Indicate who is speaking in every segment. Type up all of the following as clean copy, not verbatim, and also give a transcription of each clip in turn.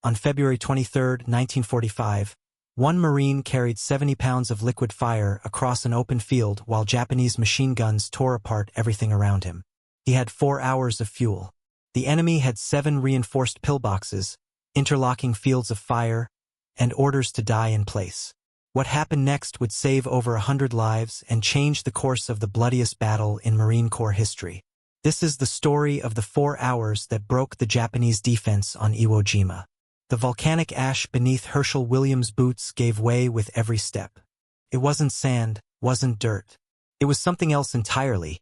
Speaker 1: On February 23, 1945, one Marine carried 70 pounds of liquid fire across an open field while Japanese machine guns tore apart everything around him. He had 4 hours of fuel. The enemy had 7 reinforced pillboxes, interlocking fields of fire, and orders to die in place. What happened next would save over 100 lives and change the course of the bloodiest battle in Marine Corps history. This is the story of the 4 hours that broke the Japanese defense on Iwo Jima. The volcanic ash beneath Hershel Williams' boots gave way with every step. It wasn't sand, wasn't dirt. It was something else entirely.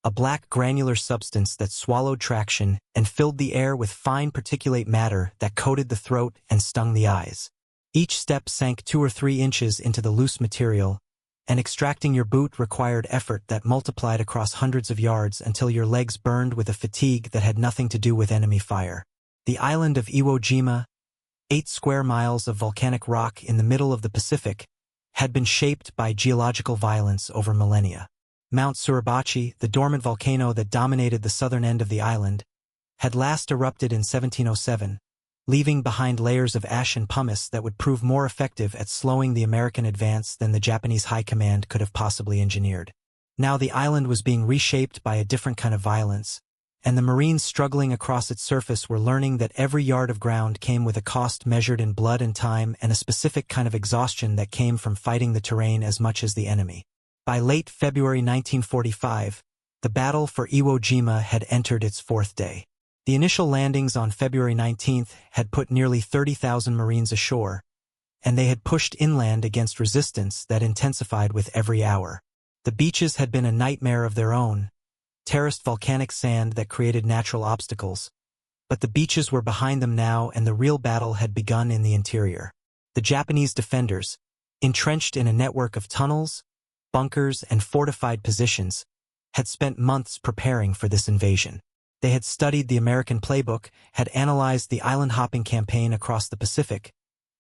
Speaker 1: A black granular substance that swallowed traction and filled the air with fine particulate matter that coated the throat and stung the eyes. Each step sank 2 or 3 inches into the loose material, and extracting your boot required effort that multiplied across hundreds of yards until your legs burned with a fatigue that had nothing to do with enemy fire. The island of Iwo Jima, 8 square miles of volcanic rock in the middle of the Pacific, had been shaped by geological violence over millennia. Mount Suribachi, the dormant volcano that dominated the southern end of the island, had last erupted in 1707, leaving behind layers of ash and pumice that would prove more effective at slowing the American advance than the Japanese High Command could have possibly engineered. Now the island was being reshaped by a different kind of violence, and the Marines struggling across its surface were learning that every yard of ground came with a cost measured in blood and time and a specific kind of exhaustion that came from fighting the terrain as much as the enemy. By late February 1945, the battle for Iwo Jima had entered its 4th day. The initial landings on February 19th had put nearly 30,000 Marines ashore, and they had pushed inland against resistance that intensified with every hour. The beaches had been a nightmare of their own, terraced volcanic sand that created natural obstacles. But the beaches were behind them now, and the real battle had begun in the interior. The Japanese defenders, entrenched in a network of tunnels, bunkers, and fortified positions, had spent months preparing for this invasion. They had studied the American playbook, had analyzed the island-hopping campaign across the Pacific,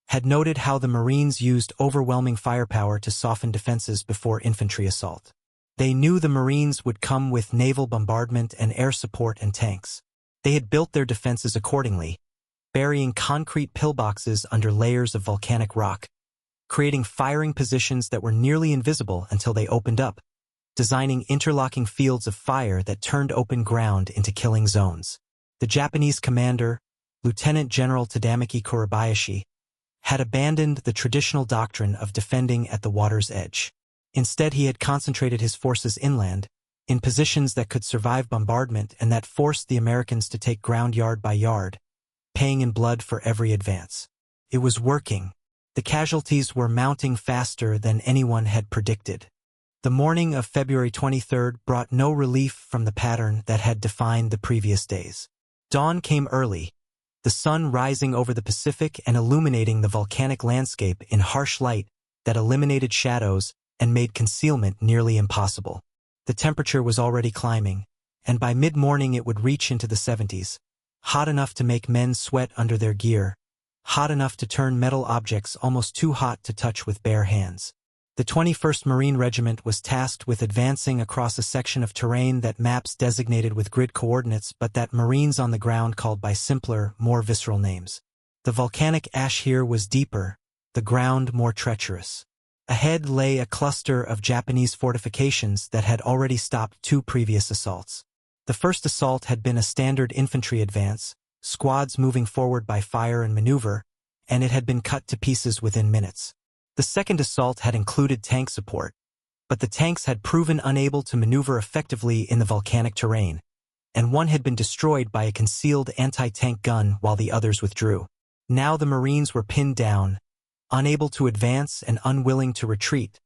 Speaker 1: had noted how the Marines used overwhelming firepower to soften defenses before infantry assault. They knew the Marines would come with naval bombardment and air support and tanks. They had built their defenses accordingly, burying concrete pillboxes under layers of volcanic rock, creating firing positions that were nearly invisible until they opened up, designing interlocking fields of fire that turned open ground into killing zones. The Japanese commander, Lieutenant General Tadamaki Kurabayashi, had abandoned the traditional doctrine of defending at the water's edge. Instead, he had concentrated his forces inland, in positions that could survive bombardment and that forced the Americans to take ground yard by yard, paying in blood for every advance. It was working. The casualties were mounting faster than anyone had predicted. The morning of February 23rd brought no relief from the pattern that had defined the previous days. Dawn came early, the sun rising over the Pacific and illuminating the volcanic landscape in harsh light that eliminated shadows and made concealment nearly impossible. The temperature was already climbing, and by mid-morning it would reach into the 70s, hot enough to make men sweat under their gear, hot enough to turn metal objects almost too hot to touch with bare hands. The 21st Marine Regiment was tasked with advancing across a section of terrain that maps designated with grid coordinates but that Marines on the ground called by simpler, more visceral names. The volcanic ash here was deeper, the ground more treacherous. Ahead lay a cluster of Japanese fortifications that had already stopped 2 previous assaults. The first assault had been a standard infantry advance, squads moving forward by fire and maneuver, and it had been cut to pieces within minutes. The second assault had included tank support, but the tanks had proven unable to maneuver effectively in the volcanic terrain, and one had been destroyed by a concealed anti-tank gun while the others withdrew. Now the Marines were pinned down, unable to advance and unwilling to retreat,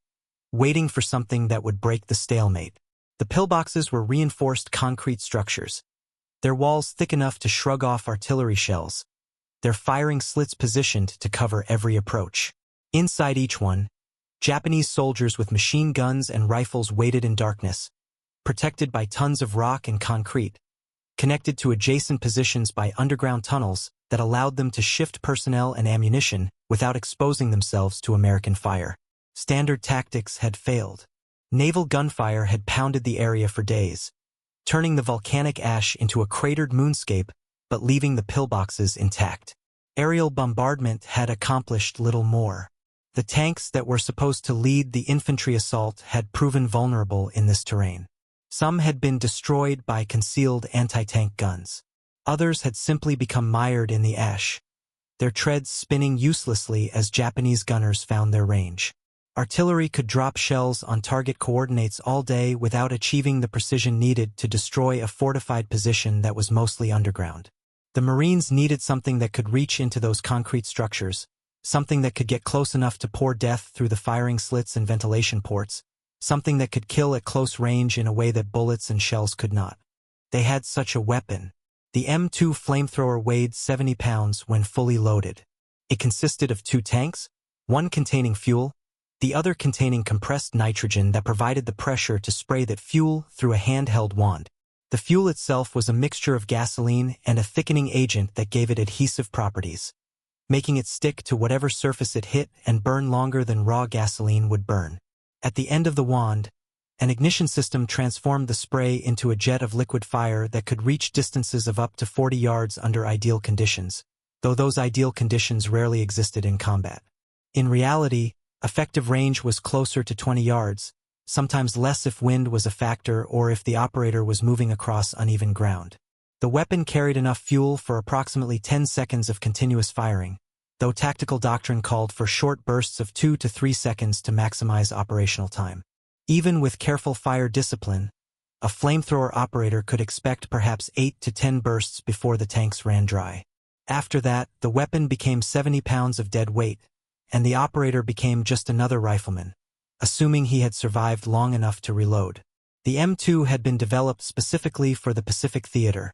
Speaker 1: waiting for something that would break the stalemate. The pillboxes were reinforced concrete structures, their walls thick enough to shrug off artillery shells, their firing slits positioned to cover every approach. Inside each one, Japanese soldiers with machine guns and rifles waited in darkness, protected by tons of rock and concrete, connected to adjacent positions by underground tunnels that allowed them to shift personnel and ammunition without exposing themselves to American fire. Standard tactics had failed. Naval gunfire had pounded the area for days, turning the volcanic ash into a cratered moonscape but leaving the pillboxes intact. Aerial bombardment had accomplished little more. The tanks that were supposed to lead the infantry assault had proven vulnerable in this terrain. Some had been destroyed by concealed anti-tank guns. Others had simply become mired in the ash, their treads spinning uselessly as Japanese gunners found their range. Artillery could drop shells on target coordinates all day without achieving the precision needed to destroy a fortified position that was mostly underground. The Marines needed something that could reach into those concrete structures, something that could get close enough to pour death through the firing slits and ventilation ports, something that could kill at close range in a way that bullets and shells could not. They had such a weapon. The M2 Flamethrower weighed 70 pounds when fully loaded. It consisted of 2 tanks, one containing fuel, the other containing compressed nitrogen that provided the pressure to spray that fuel through a handheld wand. The fuel itself was a mixture of gasoline and a thickening agent that gave it adhesive properties, making it stick to whatever surface it hit and burn longer than raw gasoline would burn. At the end of the wand, an ignition system transformed the spray into a jet of liquid fire that could reach distances of up to 40 yards under ideal conditions, though those ideal conditions rarely existed in combat. In reality, effective range was closer to 20 yards, sometimes less if wind was a factor or if the operator was moving across uneven ground. The weapon carried enough fuel for approximately 10 seconds of continuous firing, though tactical doctrine called for short bursts of 2 to 3 seconds to maximize operational time. Even with careful fire discipline, a flamethrower operator could expect perhaps 8 to 10 bursts before the tanks ran dry. After that, the weapon became 70 pounds of dead weight, and the operator became just another rifleman, assuming he had survived long enough to reload. The M2 had been developed specifically for the Pacific Theater,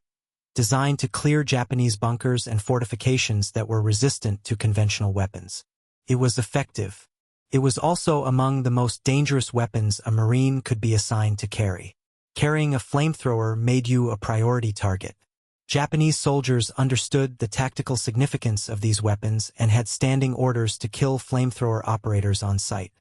Speaker 1: designed to clear Japanese bunkers and fortifications that were resistant to conventional weapons. It was effective. It was also among the most dangerous weapons a Marine could be assigned to carry. Carrying a flamethrower made you a priority target. Japanese soldiers understood the tactical significance of these weapons and had standing orders to kill flamethrower operators on sight.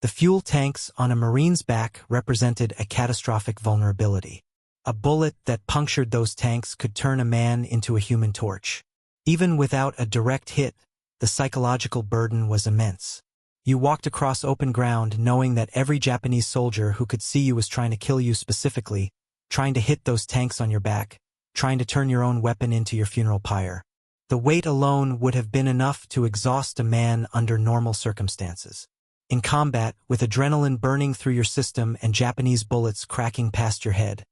Speaker 1: The fuel tanks on a Marine's back represented a catastrophic vulnerability. A bullet that punctured those tanks could turn a man into a human torch. Even without a direct hit, the psychological burden was immense. You walked across open ground knowing that every Japanese soldier who could see you was trying to kill you specifically, trying to hit those tanks on your back, trying to turn your own weapon into your funeral pyre. The weight alone would have been enough to exhaust a man under normal circumstances. In combat, with adrenaline burning through your system and Japanese bullets cracking past your head,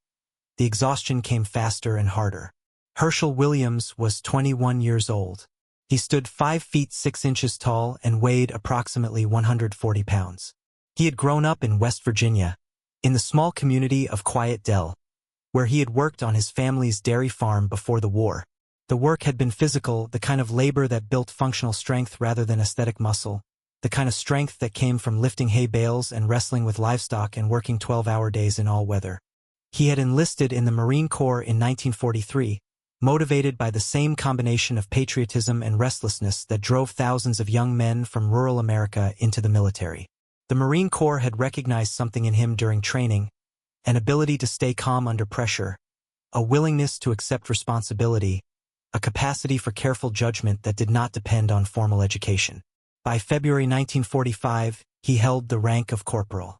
Speaker 1: the exhaustion came faster and harder. Hershel Williams was 21 years old. He stood 5 feet 6 inches tall and weighed approximately 140 pounds. He had grown up in West Virginia, in the small community of Quiet Dell, where he had worked on his family's dairy farm before the war. The work had been physical, the kind of labor that built functional strength rather than aesthetic muscle, the kind of strength that came from lifting hay bales and wrestling with livestock and working 12-hour days in all weather. He had enlisted in the Marine Corps in 1943, motivated by the same combination of patriotism and restlessness that drove thousands of young men from rural America into the military. The Marine Corps had recognized something in him during training, an ability to stay calm under pressure, a willingness to accept responsibility, a capacity for careful judgment that did not depend on formal education. By February 1945, he held the rank of corporal.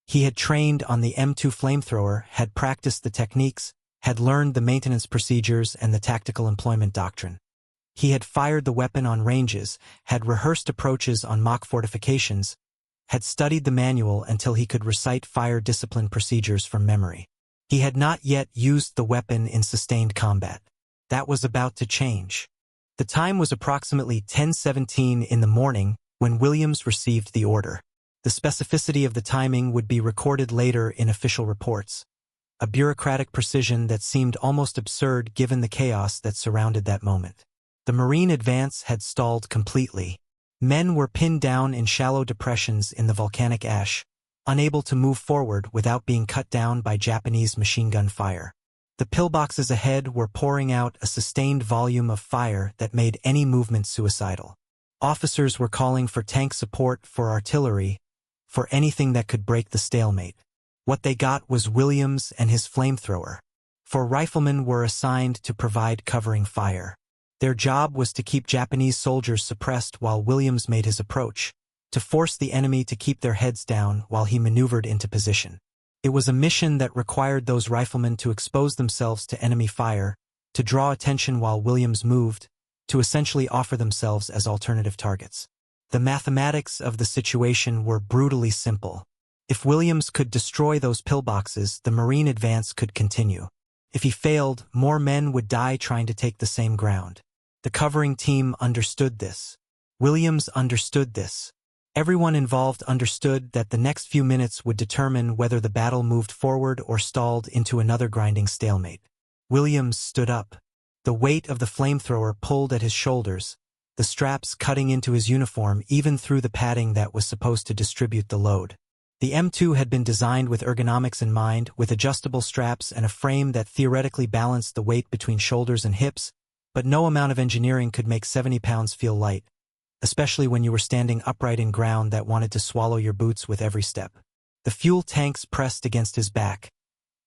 Speaker 1: He had trained on the M2 flamethrower, had practiced the techniques, had learned the maintenance procedures and the tactical employment doctrine. He had fired the weapon on ranges, had rehearsed approaches on mock fortifications, had studied the manual until he could recite fire discipline procedures from memory. He had not yet used the weapon in sustained combat. That was about to change. The time was approximately 10:17 in the morning when Williams received the order. The specificity of the timing would be recorded later in official reports, a bureaucratic precision that seemed almost absurd given the chaos that surrounded that moment. The Marine advance had stalled completely. Men were pinned down in shallow depressions in the volcanic ash, unable to move forward without being cut down by Japanese machine gun fire. The pillboxes ahead were pouring out a sustained volume of fire that made any movement suicidal. Officers were calling for tank support, for artillery, for anything that could break the stalemate. What they got was Williams and his flamethrower. 4 riflemen were assigned to provide covering fire. Their job was to keep Japanese soldiers suppressed while Williams made his approach, to force the enemy to keep their heads down while he maneuvered into position. It was a mission that required those riflemen to expose themselves to enemy fire, to draw attention while Williams moved, to essentially offer themselves as alternative targets. The mathematics of the situation were brutally simple. If Williams could destroy those pillboxes, the Marine advance could continue. If he failed, more men would die trying to take the same ground. The covering team understood this. Williams understood this. Everyone involved understood that the next few minutes would determine whether the battle moved forward or stalled into another grinding stalemate. Williams stood up. The weight of the flamethrower pulled at his shoulders, the straps cutting into his uniform even through the padding that was supposed to distribute the load. The M2 had been designed with ergonomics in mind, with adjustable straps and a frame that theoretically balanced the weight between shoulders and hips, but no amount of engineering could make 70 pounds feel light, especially when you were standing upright in ground that wanted to swallow your boots with every step. The fuel tanks pressed against his back,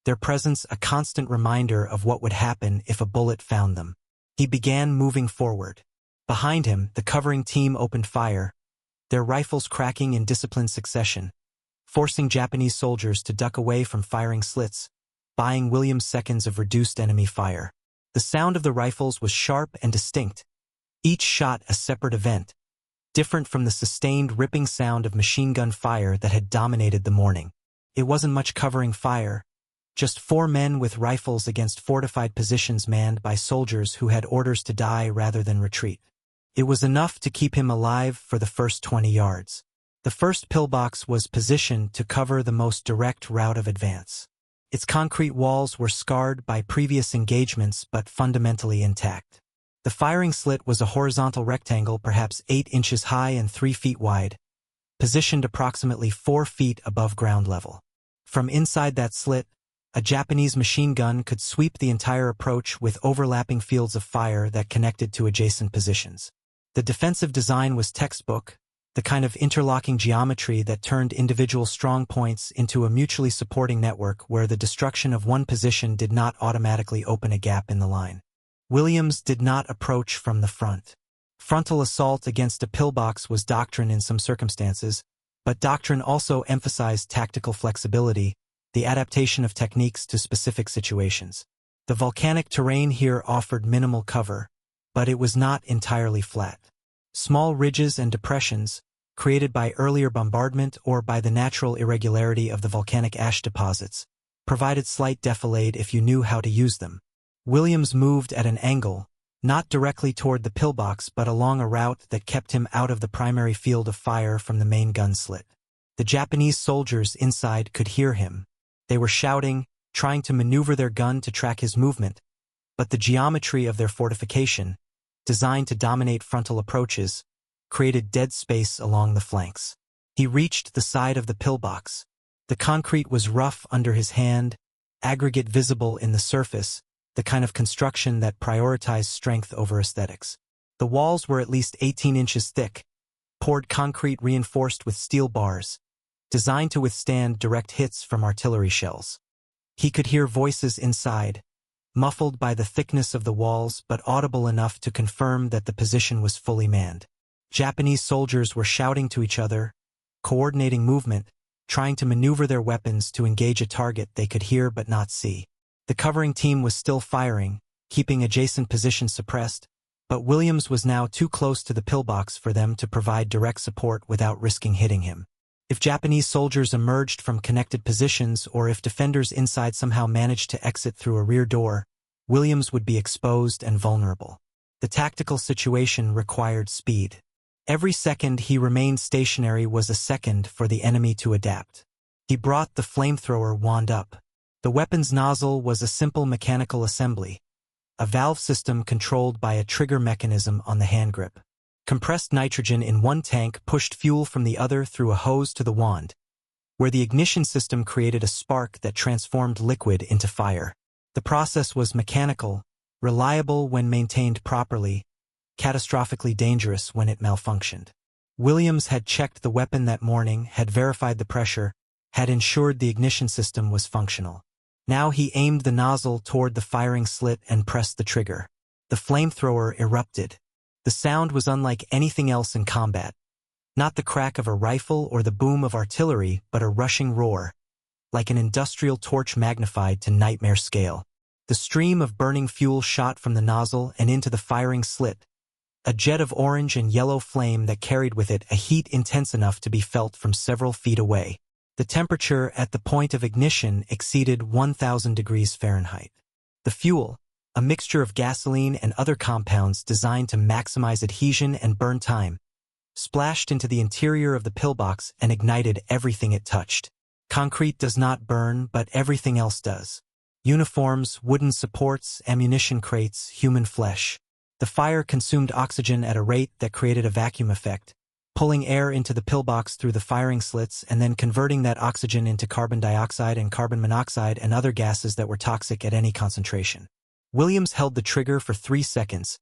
Speaker 1: their presence a constant reminder of what would happen if a bullet found them. He began moving forward. Behind him, the covering team opened fire, their rifles cracking in disciplined succession, forcing Japanese soldiers to duck away from firing slits, buying Williams seconds of reduced enemy fire. The sound of the rifles was sharp and distinct, each shot a separate event, different from the sustained ripping sound of machine gun fire that had dominated the morning. It wasn't much covering fire, just 4 men with rifles against fortified positions manned by soldiers who had orders to die rather than retreat. It was enough to keep him alive for the first 20 yards. The first pillbox was positioned to cover the most direct route of advance. Its concrete walls were scarred by previous engagements but fundamentally intact. The firing slit was a horizontal rectangle perhaps 8 inches high and 3 feet wide, positioned approximately 4 feet above ground level. From inside that slit, a Japanese machine gun could sweep the entire approach with overlapping fields of fire that connected to adjacent positions. The defensive design was textbook, the kind of interlocking geometry that turned individual strong points into a mutually supporting network where the destruction of one position did not automatically open a gap in the line. Williams did not approach from the front. Frontal assault against a pillbox was doctrine in some circumstances, but doctrine also emphasized tactical flexibility, the adaptation of techniques to specific situations. The volcanic terrain here offered minimal cover, but it was not entirely flat. Small ridges and depressions, created by earlier bombardment or by the natural irregularity of the volcanic ash deposits, provided slight defilade if you knew how to use them. Williams moved at an angle, not directly toward the pillbox but along a route that kept him out of the primary field of fire from the main gun slit. The Japanese soldiers inside could hear him. They were shouting, trying to maneuver their gun to track his movement, but the geometry of their fortification, designed to dominate frontal approaches, created dead space along the flanks. He reached the side of the pillbox. The concrete was rough under his hand, aggregate visible in the surface, the kind of construction that prioritized strength over aesthetics. The walls were at least 18 inches thick, poured concrete reinforced with steel bars, designed to withstand direct hits from artillery shells. He could hear voices inside, muffled by the thickness of the walls but audible enough to confirm that the position was fully manned. Japanese soldiers were shouting to each other, coordinating movement, trying to maneuver their weapons to engage a target they could hear but not see. The covering team was still firing, keeping adjacent positions suppressed, but Williams was now too close to the pillbox for them to provide direct support without risking hitting him. If Japanese soldiers emerged from connected positions or if defenders inside somehow managed to exit through a rear door, Williams would be exposed and vulnerable. The tactical situation required speed. Every second he remained stationary was a second for the enemy to adapt. He brought the flamethrower wand up. The weapon's nozzle was a simple mechanical assembly, a valve system controlled by a trigger mechanism on the hand grip. Compressed nitrogen in one tank pushed fuel from the other through a hose to the wand, where the ignition system created a spark that transformed liquid into fire. The process was mechanical, reliable when maintained properly, catastrophically dangerous when it malfunctioned. Williams had checked the weapon that morning, had verified the pressure, had ensured the ignition system was functional. Now he aimed the nozzle toward the firing slit and pressed the trigger. The flamethrower erupted. The sound was unlike anything else in combat. Not the crack of a rifle or the boom of artillery, but a rushing roar, like an industrial torch magnified to nightmare scale. The stream of burning fuel shot from the nozzle and into the firing slit, a jet of orange and yellow flame that carried with it a heat intense enough to be felt from several feet away. The temperature at the point of ignition exceeded 1,000 degrees Fahrenheit. The fuel, a mixture of gasoline and other compounds designed to maximize adhesion and burn time, splashed into the interior of the pillbox and ignited everything it touched. Concrete does not burn, but everything else does. Uniforms, wooden supports, ammunition crates, human flesh. The fire consumed oxygen at a rate that created a vacuum effect, pulling air into the pillbox through the firing slits and then converting that oxygen into carbon dioxide and carbon monoxide and other gases that were toxic at any concentration. Williams held the trigger for 3 seconds,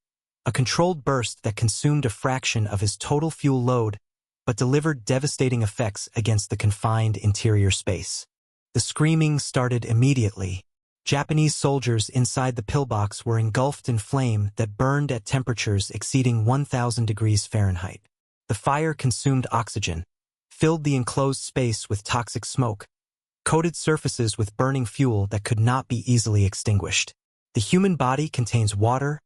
Speaker 1: a controlled burst that consumed a fraction of his total fuel load, but delivered devastating effects against the confined interior space. The screaming started immediately. Japanese soldiers inside the pillbox were engulfed in flame that burned at temperatures exceeding 1,000 degrees Fahrenheit. The fire consumed oxygen, filled the enclosed space with toxic smoke, coated surfaces with burning fuel that could not be easily extinguished. The human body contains water,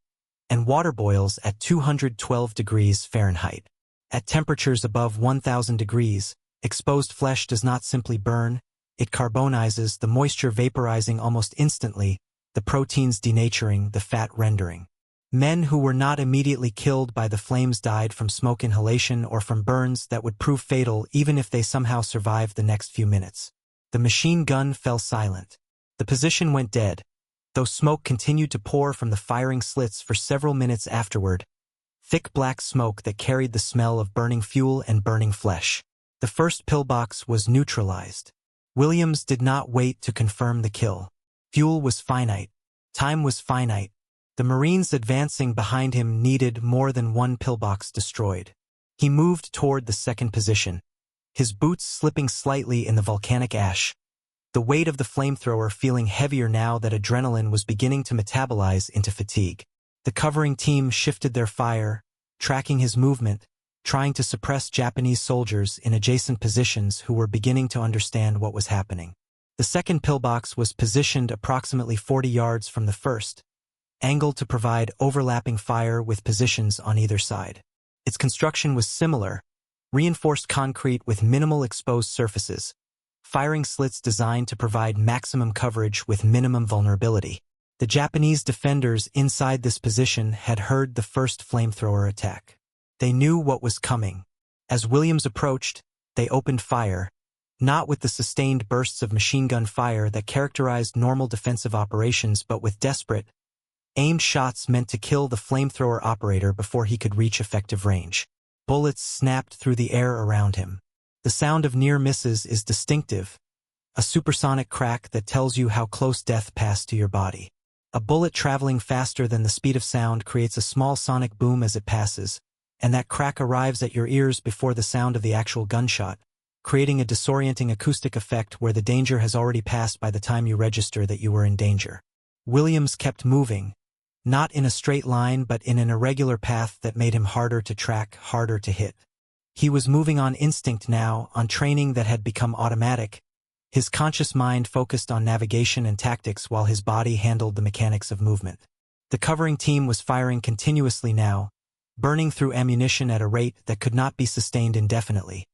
Speaker 1: and water boils at 212 degrees Fahrenheit. At temperatures above 1,000 degrees, exposed flesh does not simply burn, it carbonizes, the moisture vaporizing almost instantly, the proteins denaturing, the fat rendering. Men who were not immediately killed by the flames died from smoke inhalation or from burns that would prove fatal even if they somehow survived the next few minutes. The machine gun fell silent. The position went dead, though smoke continued to pour from the firing slits for several minutes afterward, thick black smoke that carried the smell of burning fuel and burning flesh. The first pillbox was neutralized. Williams did not wait to confirm the kill. Fuel was finite. Time was finite. The Marines advancing behind him needed more than one pillbox destroyed. He moved toward the second position, his boots slipping slightly in the volcanic ash, the weight of the flamethrower feeling heavier now that adrenaline was beginning to metabolize into fatigue. The covering team shifted their fire, tracking his movement, trying to suppress Japanese soldiers in adjacent positions who were beginning to understand what was happening. The second pillbox was positioned approximately 40 yards from the first, angled to provide overlapping fire with positions on either side. Its construction was similar, reinforced concrete with minimal exposed surfaces, firing slits designed to provide maximum coverage with minimum vulnerability. The Japanese defenders inside this position had heard the first flamethrower attack. They knew what was coming. As Williams approached, they opened fire, not with the sustained bursts of machine gun fire that characterized normal defensive operations, but with desperate, aimed shots meant to kill the flamethrower operator before he could reach effective range. Bullets snapped through the air around him. The sound of near misses is distinctive, a supersonic crack that tells you how close death passed to your body. A bullet traveling faster than the speed of sound creates a small sonic boom as it passes, and that crack arrives at your ears before the sound of the actual gunshot, creating a disorienting acoustic effect where the danger has already passed by the time you register that you were in danger. Williams kept moving, not in a straight line but in an irregular path that made him harder to track, harder to hit. He was moving on instinct now, on training that had become automatic. His conscious mind focused on navigation and tactics while his body handled the mechanics of movement. The covering team was firing continuously now, burning through ammunition at a rate that could not be sustained indefinitely,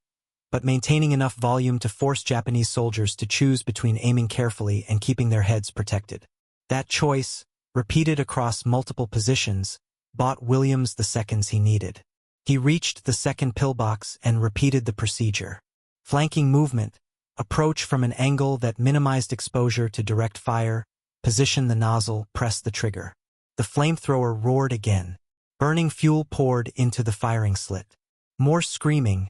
Speaker 1: but maintaining enough volume to force Japanese soldiers to choose between aiming carefully and keeping their heads protected. That choice, repeated across multiple positions, bought Williams the seconds he needed. He reached the second pillbox and repeated the procedure. Flanking movement, approach from an angle that minimized exposure to direct fire, position the nozzle, press the trigger. The flamethrower roared again. Burning fuel poured into the firing slit. More screaming,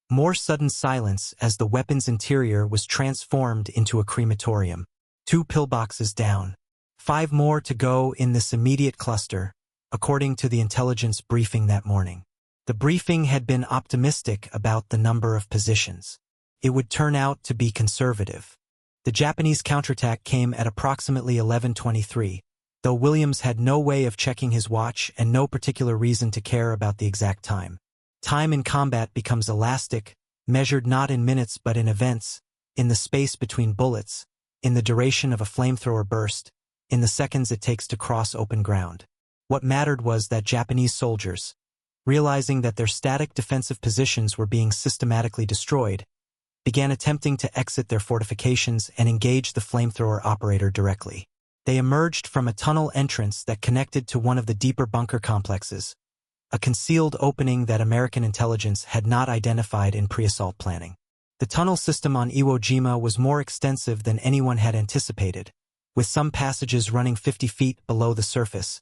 Speaker 1: more sudden silence as the weapon's interior was transformed into a crematorium. 2 pillboxes down. 5 more to go in this immediate cluster, according to the intelligence briefing that morning. The briefing had been optimistic about the number of positions. It would turn out to be conservative. The Japanese counterattack came at approximately 11:23, though Williams had no way of checking his watch and no particular reason to care about the exact time. Time in combat becomes elastic, measured not in minutes but in events, in the space between bullets, in the duration of a flamethrower burst, in the seconds it takes to cross open ground. What mattered was that Japanese soldiers, realizing that their static defensive positions were being systematically destroyed, began attempting to exit their fortifications and engage the flamethrower operator directly. They emerged from a tunnel entrance that connected to one of the deeper bunker complexes, a concealed opening that American intelligence had not identified in pre-assault planning. The tunnel system on Iwo Jima was more extensive than anyone had anticipated, with some passages running 50 feet below the surface,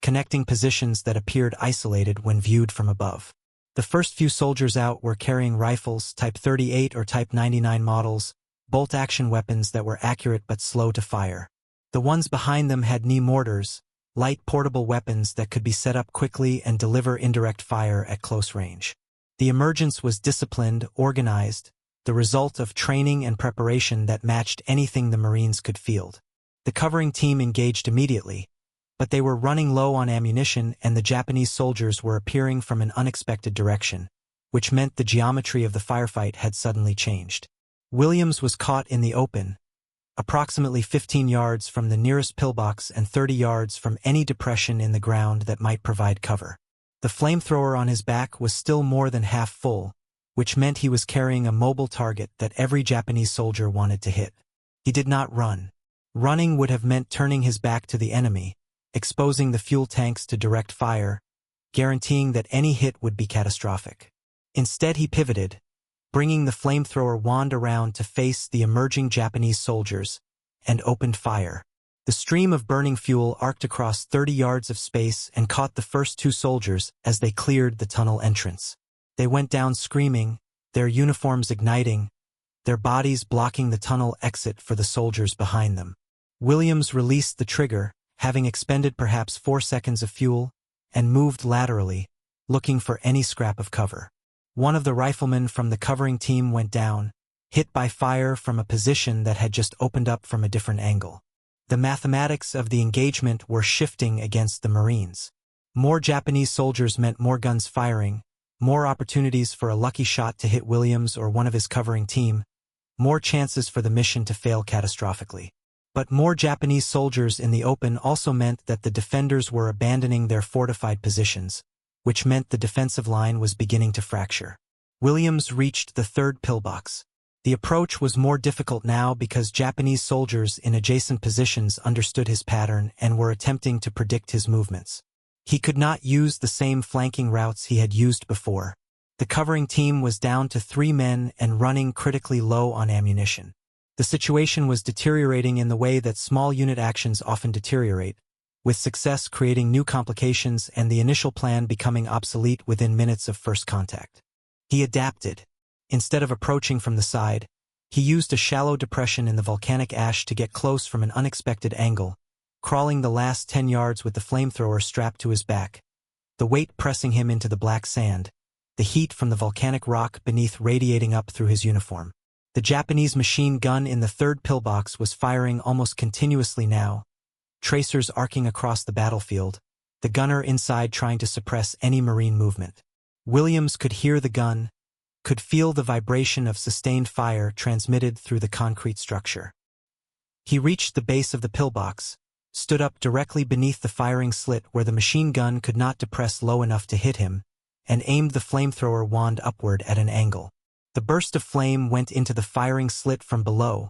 Speaker 1: connecting positions that appeared isolated when viewed from above. The first few soldiers out were carrying rifles, Type 38 or Type 99 models, bolt-action weapons that were accurate but slow to fire. The ones behind them had knee mortars, light portable weapons that could be set up quickly and deliver indirect fire at close range. The emergence was disciplined, organized, the result of training and preparation that matched anything the Marines could field. The covering team engaged immediately, but they were running low on ammunition and the Japanese soldiers were appearing from an unexpected direction, which meant the geometry of the firefight had suddenly changed. Williams was caught in the open, approximately 15 yards from the nearest pillbox and 30 yards from any depression in the ground that might provide cover. The flamethrower on his back was still more than half full, which meant he was carrying a mobile target that every Japanese soldier wanted to hit. He did not run. Running would have meant turning his back to the enemy, exposing the fuel tanks to direct fire, guaranteeing that any hit would be catastrophic. Instead he pivoted, bringing the flamethrower wand around to face the emerging Japanese soldiers, and opened fire. The stream of burning fuel arced across 30 yards of space and caught the first two soldiers as they cleared the tunnel entrance. They went down screaming, their uniforms igniting, their bodies blocking the tunnel exit for the soldiers behind them. Williams released the trigger, having expended perhaps 4 seconds of fuel, and moved laterally, looking for any scrap of cover. One of the riflemen from the covering team went down, hit by fire from a position that had just opened up from a different angle. The mathematics of the engagement were shifting against the Marines. More Japanese soldiers meant more guns firing, more opportunities for a lucky shot to hit Williams or one of his covering team, more chances for the mission to fail catastrophically. But more Japanese soldiers in the open also meant that the defenders were abandoning their fortified positions, which meant the defensive line was beginning to fracture. Williams reached the third pillbox. The approach was more difficult now because Japanese soldiers in adjacent positions understood his pattern and were attempting to predict his movements. He could not use the same flanking routes he had used before. The covering team was down to 3 men and running critically low on ammunition. The situation was deteriorating in the way that small unit actions often deteriorate, with success creating new complications and the initial plan becoming obsolete within minutes of first contact. He adapted. Instead of approaching from the side, he used a shallow depression in the volcanic ash to get close from an unexpected angle, crawling the last 10 yards with the flamethrower strapped to his back, the weight pressing him into the black sand, the heat from the volcanic rock beneath radiating up through his uniform. The Japanese machine gun in the third pillbox was firing almost continuously now, tracers arcing across the battlefield, the gunner inside trying to suppress any Marine movement. Williams could hear the gun, could feel the vibration of sustained fire transmitted through the concrete structure. He reached the base of the pillbox, stood up directly beneath the firing slit where the machine gun could not depress low enough to hit him, and aimed the flamethrower wand upward at an angle. The burst of flame went into the firing slit from below,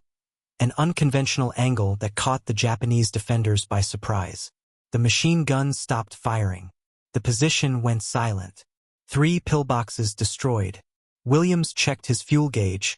Speaker 1: an unconventional angle that caught the Japanese defenders by surprise. The machine gun stopped firing. The position went silent. 3 pillboxes destroyed. Williams checked his fuel gauge,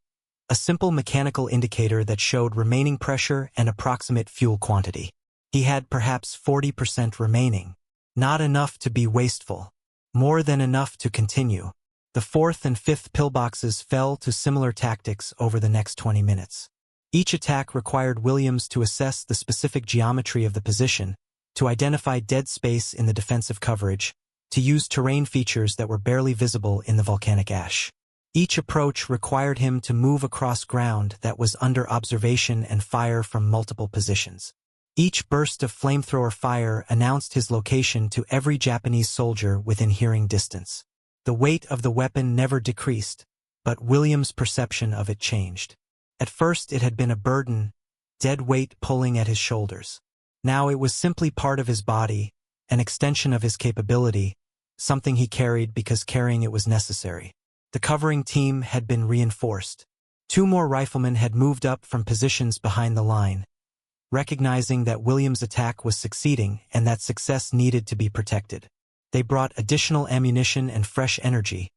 Speaker 1: a simple mechanical indicator that showed remaining pressure and approximate fuel quantity. He had perhaps 40% remaining. Not enough to be wasteful. More than enough to continue. The 4th and 5th pillboxes fell to similar tactics over the next 20 minutes. Each attack required Williams to assess the specific geometry of the position, to identify dead space in the defensive coverage, to use terrain features that were barely visible in the volcanic ash. Each approach required him to move across ground that was under observation and fire from multiple positions. Each burst of flamethrower fire announced his location to every Japanese soldier within hearing distance. The weight of the weapon never decreased, but Williams' perception of it changed. At first it had been a burden, dead weight pulling at his shoulders. Now it was simply part of his body, an extension of his capability, something he carried because carrying it was necessary. The covering team had been reinforced. 2 more riflemen had moved up from positions behind the line, recognizing that Williams' attack was succeeding and that success needed to be protected. They brought additional ammunition and fresh energy,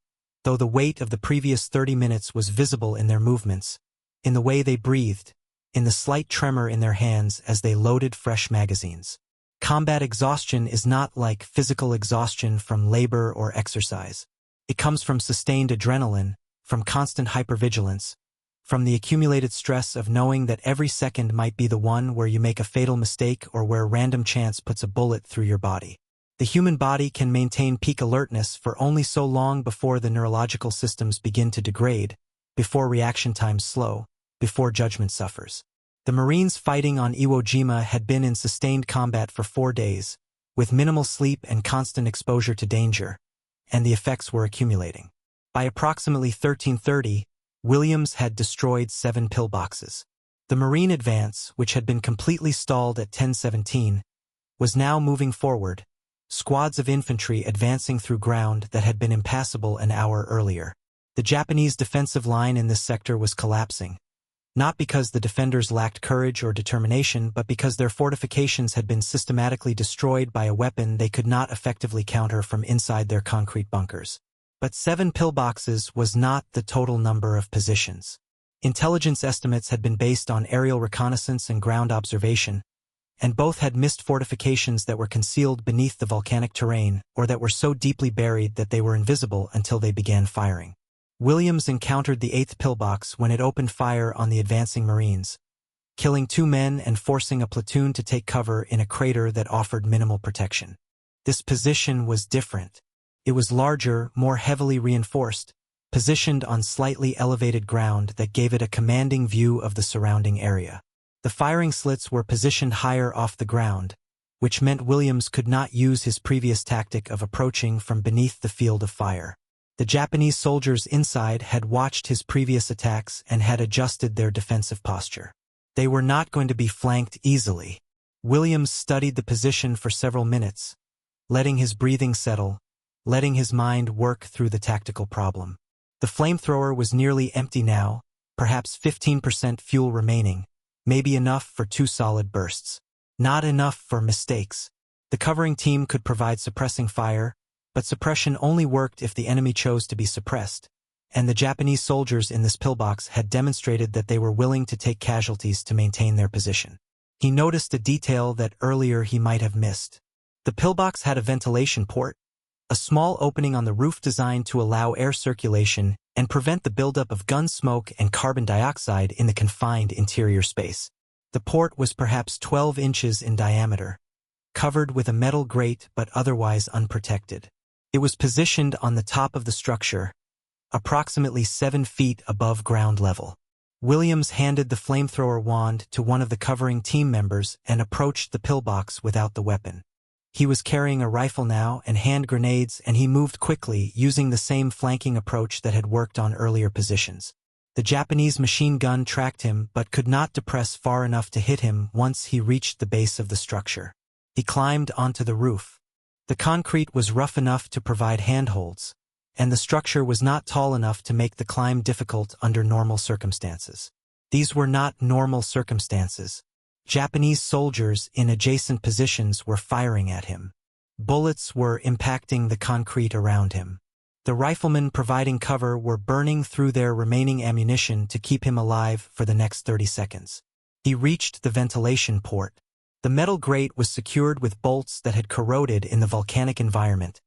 Speaker 1: though the weight of the previous 30 minutes was visible in their movements, in the way they breathed, in the slight tremor in their hands as they loaded fresh magazines. Combat exhaustion is not like physical exhaustion from labor or exercise. It comes from sustained adrenaline, from constant hypervigilance, from the accumulated stress of knowing that every second might be the one where you make a fatal mistake or where random chance puts a bullet through your body. The human body can maintain peak alertness for only so long before the neurological systems begin to degrade, before reaction times slow, before judgment suffers. The Marines fighting on Iwo Jima had been in sustained combat for 4 days, with minimal sleep and constant exposure to danger, and the effects were accumulating. By approximately 1330, Williams had destroyed 7 pillboxes. The Marine advance, which had been completely stalled at 10:17, was now moving forward, squads of infantry advancing through ground that had been impassable an hour earlier. The Japanese defensive line in this sector was collapsing, not because the defenders lacked courage or determination, but because their fortifications had been systematically destroyed by a weapon they could not effectively counter from inside their concrete bunkers. But 7 pillboxes was not the total number of positions. Intelligence estimates had been based on aerial reconnaissance and ground observation, and both had missed fortifications that were concealed beneath the volcanic terrain or that were so deeply buried that they were invisible until they began firing. Williams encountered the 8th pillbox when it opened fire on the advancing Marines, killing 2 men and forcing a platoon to take cover in a crater that offered minimal protection. This position was different. It was larger, more heavily reinforced, positioned on slightly elevated ground that gave it a commanding view of the surrounding area. The firing slits were positioned higher off the ground, which meant Williams could not use his previous tactic of approaching from beneath the field of fire. The Japanese soldiers inside had watched his previous attacks and had adjusted their defensive posture. They were not going to be flanked easily. Williams studied the position for several minutes, letting his breathing settle, letting his mind work through the tactical problem. The flamethrower was nearly empty now, perhaps 15% fuel remaining, maybe enough for 2 solid bursts. Not enough for mistakes. The covering team could provide suppressing fire, but suppression only worked if the enemy chose to be suppressed, and the Japanese soldiers in this pillbox had demonstrated that they were willing to take casualties to maintain their position. He noticed a detail that earlier he might have missed. The pillbox had a ventilation port, a small opening on the roof designed to allow air circulation and prevent the buildup of gun smoke and carbon dioxide in the confined interior space. The port was perhaps 12 inches in diameter, covered with a metal grate but otherwise unprotected. It was positioned on the top of the structure, approximately 7 feet above ground level. Williams handed the flamethrower wand to one of the covering team members and approached the pillbox without the weapon. He was carrying a rifle now and hand grenades, and he moved quickly, using the same flanking approach that had worked on earlier positions. The Japanese machine gun tracked him but could not depress far enough to hit him once he reached the base of the structure. He climbed onto the roof. The concrete was rough enough to provide handholds, and the structure was not tall enough to make the climb difficult under normal circumstances. These were not normal circumstances. Japanese soldiers in adjacent positions were firing at him. Bullets were impacting the concrete around him. The riflemen providing cover were burning through their remaining ammunition to keep him alive for the next 30 seconds. He reached the ventilation port. The metal grate was secured with bolts that had corroded in the volcanic environment,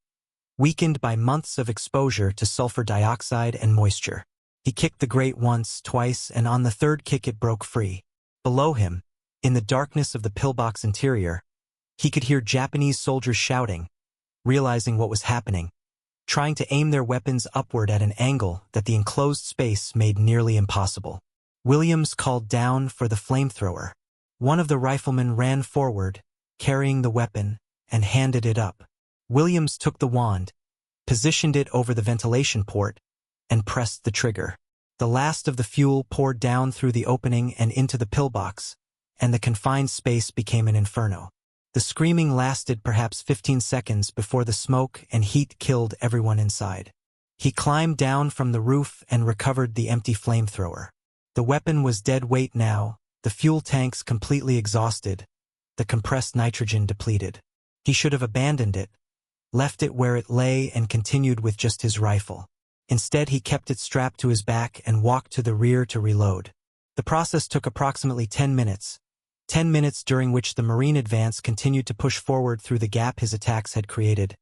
Speaker 1: weakened by months of exposure to sulfur dioxide and moisture. He kicked the grate once, twice, and on the third kick it broke free. Below him, in the darkness of the pillbox interior, he could hear Japanese soldiers shouting, realizing what was happening, trying to aim their weapons upward at an angle that the enclosed space made nearly impossible. Williams called down for the flamethrower. One of the riflemen ran forward, carrying the weapon, and handed it up. Williams took the wand, positioned it over the ventilation port, and pressed the trigger. The last of the fuel poured down through the opening and into the pillbox, and the confined space became an inferno. The screaming lasted perhaps 15 seconds before the smoke and heat killed everyone inside. He climbed down from the roof and recovered the empty flamethrower. The weapon was dead weight now, the fuel tanks completely exhausted, the compressed nitrogen depleted. He should have abandoned it, left it where it lay and continued with just his rifle. Instead, he kept it strapped to his back and walked to the rear to reload. The process took approximately 10 minutes. 10 minutes during which the Marine advance continued to push forward through the gap his attacks had created.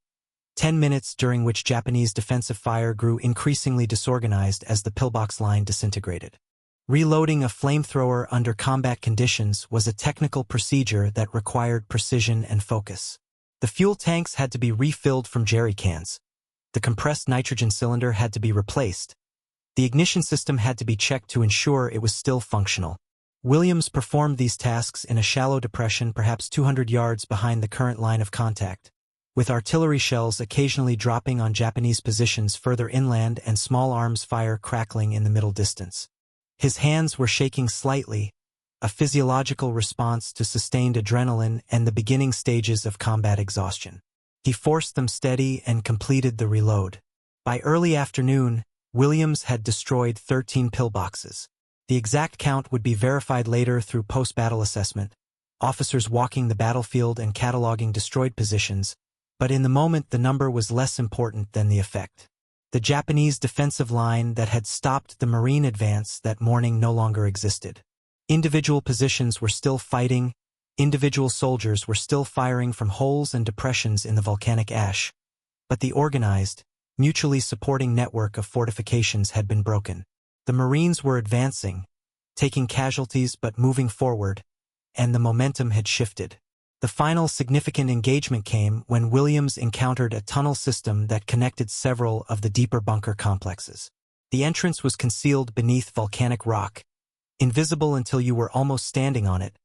Speaker 1: 10 minutes during which Japanese defensive fire grew increasingly disorganized as the pillbox line disintegrated. Reloading a flamethrower under combat conditions was a technical procedure that required precision and focus. The fuel tanks had to be refilled from jerry cans. The compressed nitrogen cylinder had to be replaced. The ignition system had to be checked to ensure it was still functional. Williams performed these tasks in a shallow depression perhaps 200 yards behind the current line of contact, with artillery shells occasionally dropping on Japanese positions further inland and small arms fire crackling in the middle distance. His hands were shaking slightly, a physiological response to sustained adrenaline and the beginning stages of combat exhaustion. He forced them steady and completed the reload. By early afternoon, Williams had destroyed 13 pillboxes. The exact count would be verified later through post-battle assessment, officers walking the battlefield and cataloging destroyed positions, but in the moment the number was less important than the effect. The Japanese defensive line that had stopped the Marine advance that morning no longer existed. Individual positions were still fighting, individual soldiers were still firing from holes and depressions in the volcanic ash, but the organized, mutually supporting network of fortifications had been broken. The Marines were advancing, taking casualties but moving forward, and the momentum had shifted. The final significant engagement came when Williams encountered a tunnel system that connected several of the deeper bunker complexes. The entrance was concealed beneath volcanic rock, invisible until you were almost standing on it,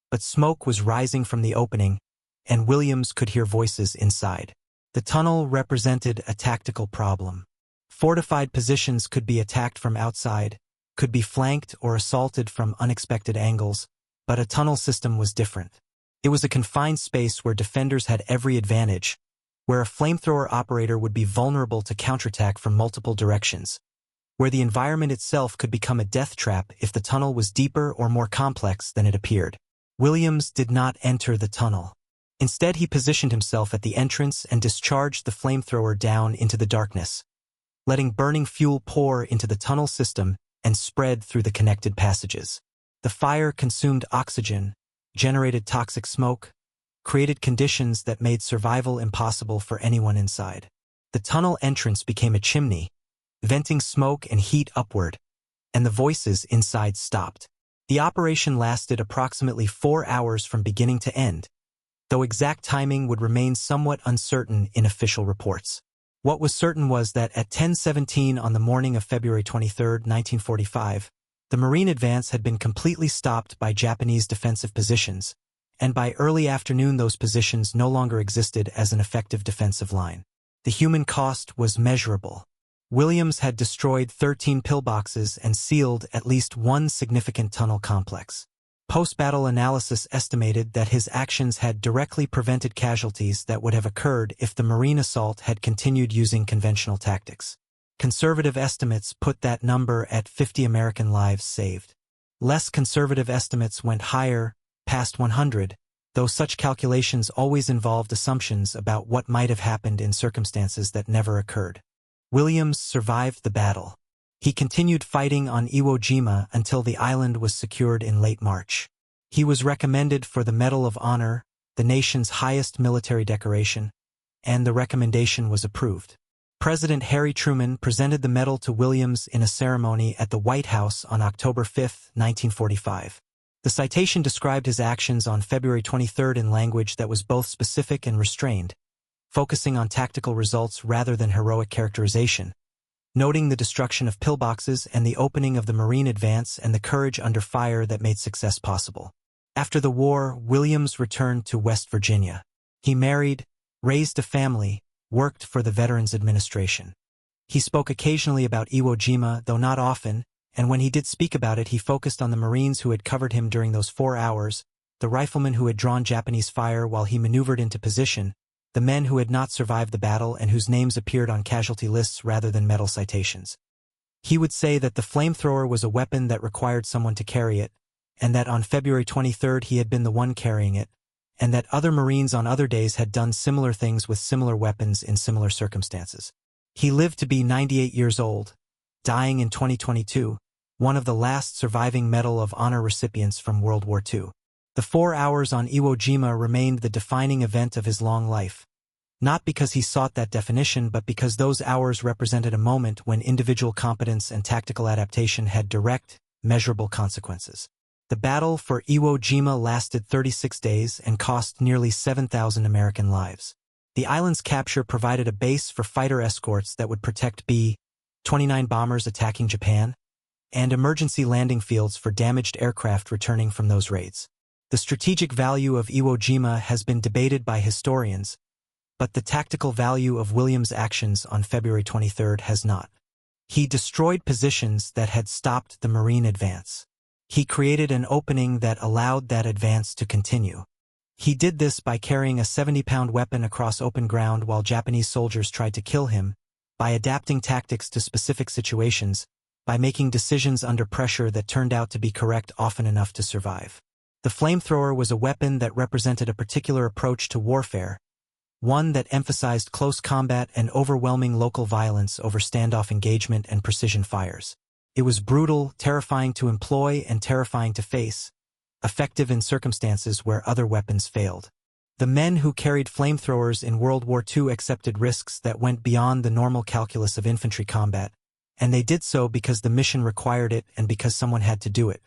Speaker 1: but smoke was rising from the opening, and Williams could hear voices inside. The tunnel represented a tactical problem. Fortified positions could be attacked from outside, could be flanked or assaulted from unexpected angles, but a tunnel system was different. It was a confined space where defenders had every advantage, where a flamethrower operator would be vulnerable to counterattack from multiple directions, where the environment itself could become a death trap if the tunnel was deeper or more complex than it appeared. Williams did not enter the tunnel. Instead, he positioned himself at the entrance and discharged the flamethrower down into the darkness, letting burning fuel pour into the tunnel system and spread through the connected passages. The fire consumed oxygen, generated toxic smoke, created conditions that made survival impossible for anyone inside. The tunnel entrance became a chimney, venting smoke and heat upward, and the voices inside stopped. The operation lasted approximately 4 hours from beginning to end, though exact timing would remain somewhat uncertain in official reports. What was certain was that at 10:17 on the morning of February 23, 1945, the Marine advance had been completely stopped by Japanese defensive positions, and by early afternoon those positions no longer existed as an effective defensive line. The human cost was measurable. Williams had destroyed 13 pillboxes and sealed at least one significant tunnel complex. Post-battle analysis estimated that his actions had directly prevented casualties that would have occurred if the Marine assault had continued using conventional tactics. Conservative estimates put that number at 50 American lives saved. Less conservative estimates went higher, past 100, though such calculations always involved assumptions about what might have happened in circumstances that never occurred. Williams survived the battle. He continued fighting on Iwo Jima until the island was secured in late March. He was recommended for the Medal of Honor, the nation's highest military decoration, and the recommendation was approved. President Harry Truman presented the medal to Williams in a ceremony at the White House on October 5, 1945. The citation described his actions on February 23 in language that was both specific and restrained, focusing on tactical results rather than heroic characterization, noting the destruction of pillboxes and the opening of the Marine advance and the courage under fire that made success possible. After the war, Williams returned to West Virginia. He married, raised a family, worked for the Veterans Administration. He spoke occasionally about Iwo Jima, though not often, and when he did speak about it, he focused on the Marines who had covered him during those 4 hours, the riflemen who had drawn Japanese fire while he maneuvered into position, the men who had not survived the battle and whose names appeared on casualty lists rather than medal citations. He would say that the flamethrower was a weapon that required someone to carry it, and that on February 23rd he had been the one carrying it, and that other Marines on other days had done similar things with similar weapons in similar circumstances. He lived to be 98 years old, dying in 2022, one of the last surviving Medal of Honor recipients from World War II. The 4 hours on Iwo Jima remained the defining event of his long life. Not because he sought that definition, but because those hours represented a moment when individual competence and tactical adaptation had direct, measurable consequences. The battle for Iwo Jima lasted 36 days and cost nearly 7,000 American lives. The island's capture provided a base for fighter escorts that would protect B-29 bombers attacking Japan, and emergency landing fields for damaged aircraft returning from those raids. The strategic value of Iwo Jima has been debated by historians, but the tactical value of Williams' actions on February 23rd has not. He destroyed positions that had stopped the Marine advance. He created an opening that allowed that advance to continue. He did this by carrying a 70-pound weapon across open ground while Japanese soldiers tried to kill him, by adapting tactics to specific situations, by making decisions under pressure that turned out to be correct often enough to survive. The flamethrower was a weapon that represented a particular approach to warfare, one that emphasized close combat and overwhelming local violence over standoff engagement and precision fires. It was brutal, terrifying to employ, and terrifying to face, effective in circumstances where other weapons failed. The men who carried flamethrowers in World War II accepted risks that went beyond the normal calculus of infantry combat, and they did so because the mission required it and because someone had to do it.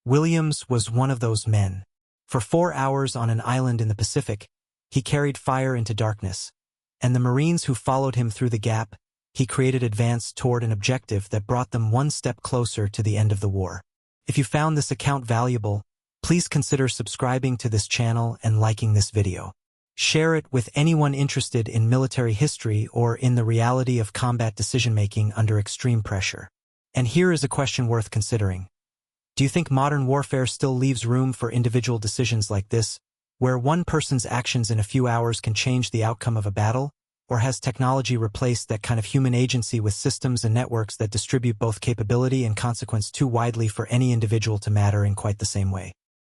Speaker 1: Williams was one of those men. For 4 hours on an island in the Pacific, he carried fire into darkness, and the Marines who followed him through the gap, he created advance toward an objective that brought them one step closer to the end of the war. If you found this account valuable, please consider subscribing to this channel and liking this video. Share it with anyone interested in military history or in the reality of combat decision-making under extreme pressure. And here is a question worth considering. Do you think modern warfare still leaves room for individual decisions like this, where one person's actions in a few hours can change the outcome of a battle? Or has technology replaced that kind of human agency with systems and networks that distribute both capability and consequence too widely for any individual to matter in quite the same way?